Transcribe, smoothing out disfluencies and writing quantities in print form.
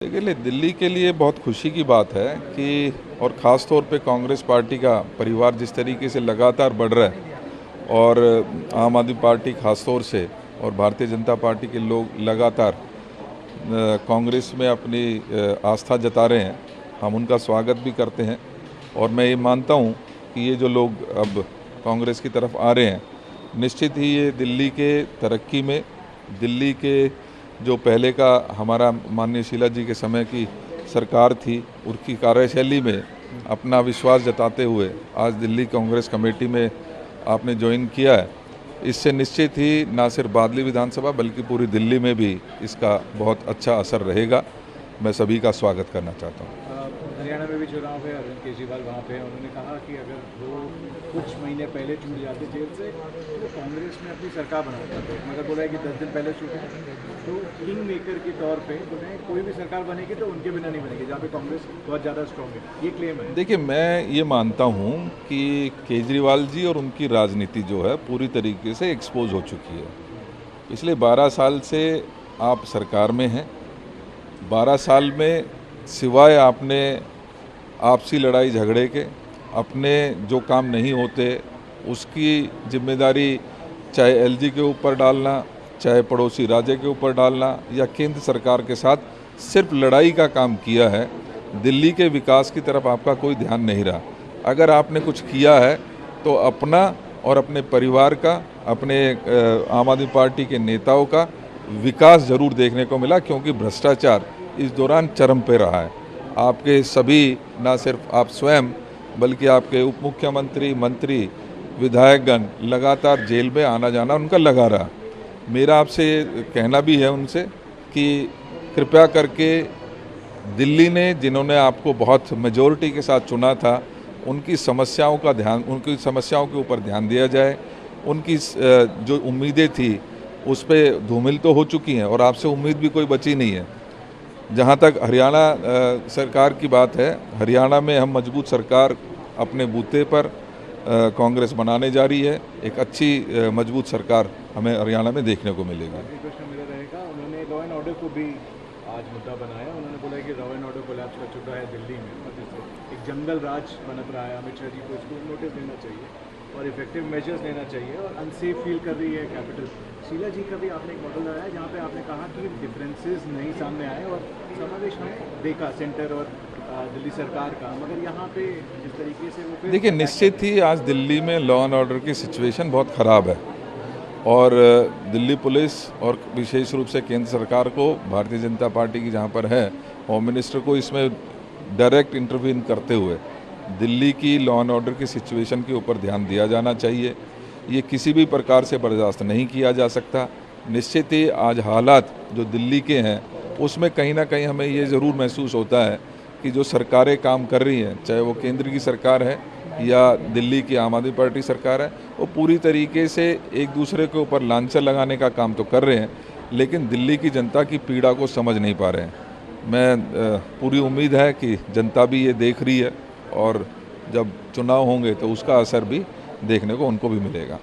देखिए, दिल्ली के लिए बहुत खुशी की बात है कि और ख़ास तौर पे कांग्रेस पार्टी का परिवार जिस तरीके से लगातार बढ़ रहा है और आम आदमी पार्टी ख़ास तौर से और भारतीय जनता पार्टी के लोग लगातार कांग्रेस में अपनी आस्था जता रहे हैं। हम उनका स्वागत भी करते हैं और मैं ये मानता हूँ कि ये जो लोग अब कांग्रेस की तरफ आ रहे हैं, निश्चित ही ये दिल्ली के तरक्की में, दिल्ली के जो पहले का हमारा माननीय शीला जी के समय की सरकार थी, उनकी कार्यशैली में अपना विश्वास जताते हुए आज दिल्ली कांग्रेस कमेटी में आपने ज्वाइन किया है। इससे निश्चित ही ना सिर्फ बादली विधानसभा बल्कि पूरी दिल्ली में भी इसका बहुत अच्छा असर रहेगा। मैं सभी का स्वागत करना चाहता हूँ। हरियाणा में भी चुनाव है, अरविंद केजरीवाल वहाँ पे हैं। उन्होंने कहा कि अगर वो कुछ महीने पहले छूट जाते जेल से तो कांग्रेस में अपनी सरकार बना पाते, मगर बोला है कि 10 दिन पहले छूटे तो किंग मेकर के तौर पे बोले कोई भी सरकार बनेगी तो उनके बिना नहीं बनेगी, जहाँ पे कांग्रेस बहुत ज़्यादा स्ट्रॉन्ग है, ये क्लेम है। देखिए, मैं ये मानता हूँ कि केजरीवाल जी और उनकी राजनीति जो है पूरी तरीके से एक्सपोज हो चुकी है। पिछले 12 साल से आप सरकार में हैं। 12 साल में सिवाय आपने आपसी लड़ाई झगड़े के अपने जो काम नहीं होते उसकी जिम्मेदारी चाहे एलजी के ऊपर डालना, चाहे पड़ोसी राज्य के ऊपर डालना या केंद्र सरकार के साथ सिर्फ लड़ाई का काम किया है। दिल्ली के विकास की तरफ आपका कोई ध्यान नहीं रहा। अगर आपने कुछ किया है तो अपना और अपने परिवार का, अपने आम आदमी पार्टी के नेताओं का विकास जरूर देखने को मिला, क्योंकि भ्रष्टाचार इस दौरान चरम पे रहा है। आपके सभी, ना सिर्फ आप स्वयं बल्कि आपके उप मुख्यमंत्री, मंत्री, विधायकगण लगातार जेल में आना जाना उनका लगा रहा। मेरा आपसे कहना भी है उनसे कि कृपया करके दिल्ली ने जिन्होंने आपको बहुत मेजॉरिटी के साथ चुना था, उनकी समस्याओं के ऊपर ध्यान दिया जाए। उनकी जो उम्मीदें थी उस पर धूमिल तो हो चुकी हैं और आपसे उम्मीद भी कोई बची नहीं है। जहाँ तक हरियाणा सरकार की बात है, हरियाणा में हम मजबूत सरकार अपने बूते पर कांग्रेस बनाने जा रही है। एक अच्छी मजबूत सरकार हमें हरियाणा में देखने को मिलेगी। प्रश्न मेरा रहेगा, उन्होंने लॉ एंड ऑर्डर को भी आज मुद्दा बनाया। उन्होंने बोला कि लॉ एंड ऑर्डर कोलैप्स कर चुका है दिल्ली में, एक जंगल राज बनत रहा है। अमित शाह जी को इसको नोटिस देना चाहिए और इफेक्टिव मेजर्स लेना चाहिए और अनसेफ फील कर रही है कैपिटल। शीला जी का भी आपने एक मॉडल लगाया जहाँ पे आपने कहा कि डिफरेंसेस नहीं सामने आए और समावेश में देखा सेंटर और दिल्ली सरकार का, मगर यहाँ पे जिस तरीके से वो देखिए, निश्चित ही आज दिल्ली में लॉ एंड ऑर्डर की सिचुएशन बहुत ख़राब है और दिल्ली पुलिस और विशेष रूप से केंद्र सरकार को, भारतीय जनता पार्टी की जहाँ पर है, होम मिनिस्टर को इसमें डायरेक्ट इंटरवीन करते हुए दिल्ली की लॉ एंड ऑर्डर की सिचुएशन के ऊपर ध्यान दिया जाना चाहिए। ये किसी भी प्रकार से बर्दाश्त नहीं किया जा सकता। निश्चित ही आज हालात जो दिल्ली के हैं उसमें कहीं ना कहीं हमें ये ज़रूर महसूस होता है कि जो सरकारें काम कर रही हैं, चाहे वो केंद्र की सरकार है या दिल्ली की आम आदमी पार्टी सरकार है, वो पूरी तरीके से एक दूसरे के ऊपर लांछन लगाने का काम तो कर रहे हैं, लेकिन दिल्ली की जनता की पीड़ा को समझ नहीं पा रहे हैं। मैं पूरी उम्मीद है कि जनता भी ये देख रही है और जब चुनाव होंगे तो उसका असर भी देखने को उनको भी मिलेगा।